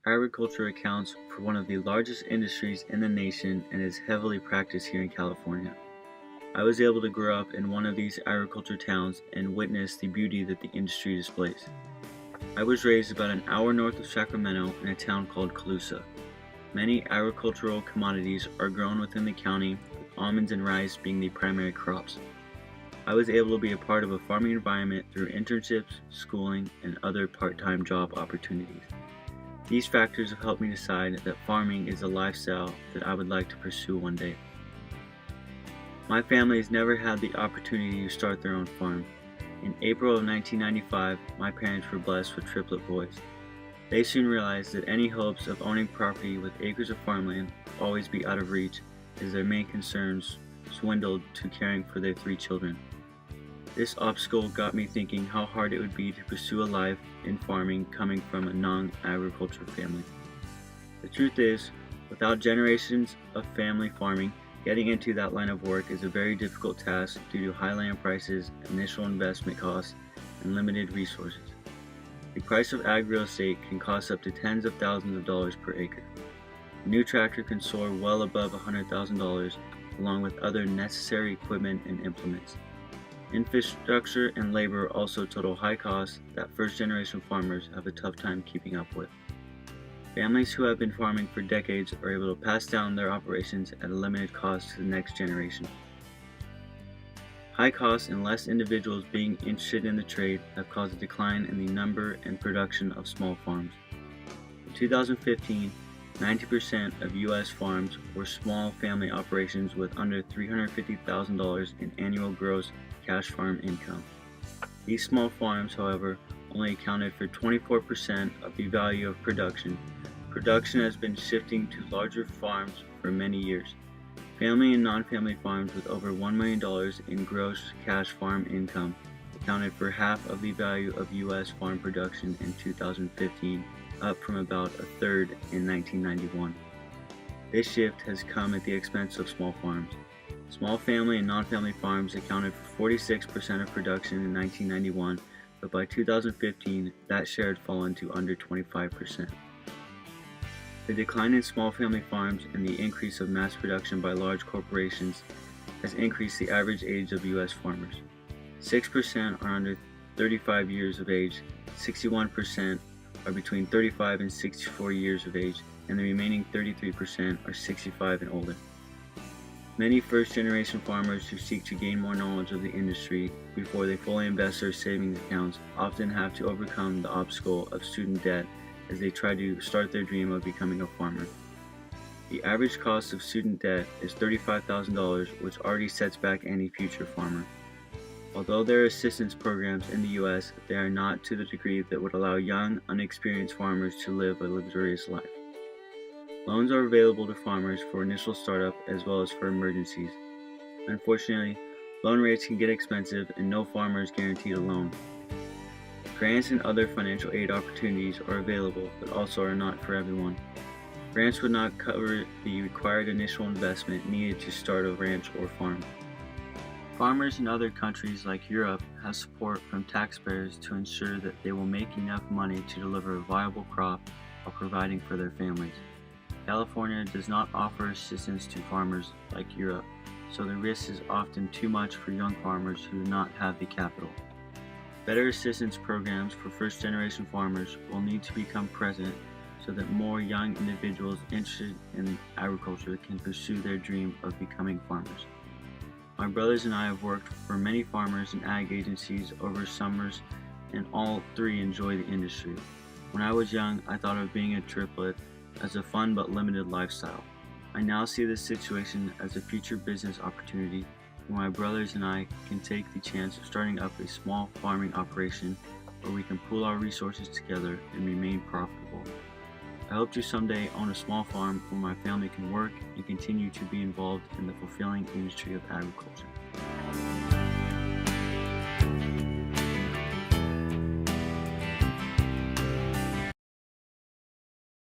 Agriculture accounts for one of the largest industries in the nation and is heavily practiced here in California. I was able to grow up in one of these agriculture towns and witness the beauty that the industry displays. I was raised about an hour north of Sacramento in a town called Colusa. Many agricultural commodities are grown within the county, with almonds and rice being the primary crops. I was able to be a part of a farming environment through internships, schooling, and other part-time job opportunities. These factors have helped me decide that farming is a lifestyle that I would like to pursue one day. My family has never had the opportunity to start their own farm. In April of 1995, my parents were blessed with triplet boys. They soon realized that any hopes of owning property with acres of farmland would always be out of reach, as their main concerns dwindled to caring for their 3 children. This obstacle got me thinking how hard it would be to pursue a life in farming coming from a non-agriculture family. The truth is, without generations of family farming, getting into that line of work is a very difficult task due to high land prices, initial investment costs, and limited resources. The price of ag real estate can cost up to tens of thousands of dollars per acre. A new tractor can soar well above $100,000, along with other necessary equipment and implements. Infrastructure and labor also total high costs that first-generation farmers have a tough time keeping up with. Families who have been farming for decades are able to pass down their operations at a limited cost to the next generation. High costs and less individuals being interested in the trade have caused a decline in the number and production of small farms. In 2015, 90% of U.S. farms were small family operations with under $350,000 in annual gross cash farm income. These small farms, however, only accounted for 24% of the value of production. Production has been shifting to larger farms for many years. Family and non-family farms with over $1 million in gross cash farm income accounted for half of the value of U.S. farm production in 2015, up from about a third in 1991. This shift has come at the expense of small farms. Small family and non-family farms accounted for 46% of production in 1991, but by 2015, that share had fallen to under 25%. The decline in small family farms and the increase of mass production by large corporations has increased the average age of U.S. farmers. 6% are under 35 years of age, 61% are between 35 and 64 years of age, and the remaining 33% are 65 and older. Many first-generation farmers who seek to gain more knowledge of the industry before they fully invest their savings accounts often have to overcome the obstacle of student debt as they try to start their dream of becoming a farmer. The average cost of student debt is $35,000, which already sets back any future farmer. Although there are assistance programs in the U.S., they are not to the degree that would allow young, unexperienced farmers to live a luxurious life. Loans are available to farmers for initial startup as well as for emergencies. Unfortunately, loan rates can get expensive and no farmer is guaranteed a loan. Grants and other financial aid opportunities are available, but also are not for everyone. Grants would not cover the required initial investment needed to start a ranch or farm. Farmers in other countries like Europe have support from taxpayers to ensure that they will make enough money to deliver a viable crop while providing for their families. California does not offer assistance to farmers like Europe, so the risk is often too much for young farmers who do not have the capital. Better assistance programs for first-generation farmers will need to become present so that more young individuals interested in agriculture can pursue their dream of becoming farmers. My brothers and I have worked for many farmers and ag agencies over summers, and all 3 enjoy the industry. When I was young, I thought of being a triplet as a fun but limited lifestyle. I now see this situation as a future business opportunity where my brothers and I can take the chance of starting up a small farming operation where we can pool our resources together and remain profitable. I hope to someday own a small farm where my family can work and continue to be involved in the fulfilling industry of agriculture.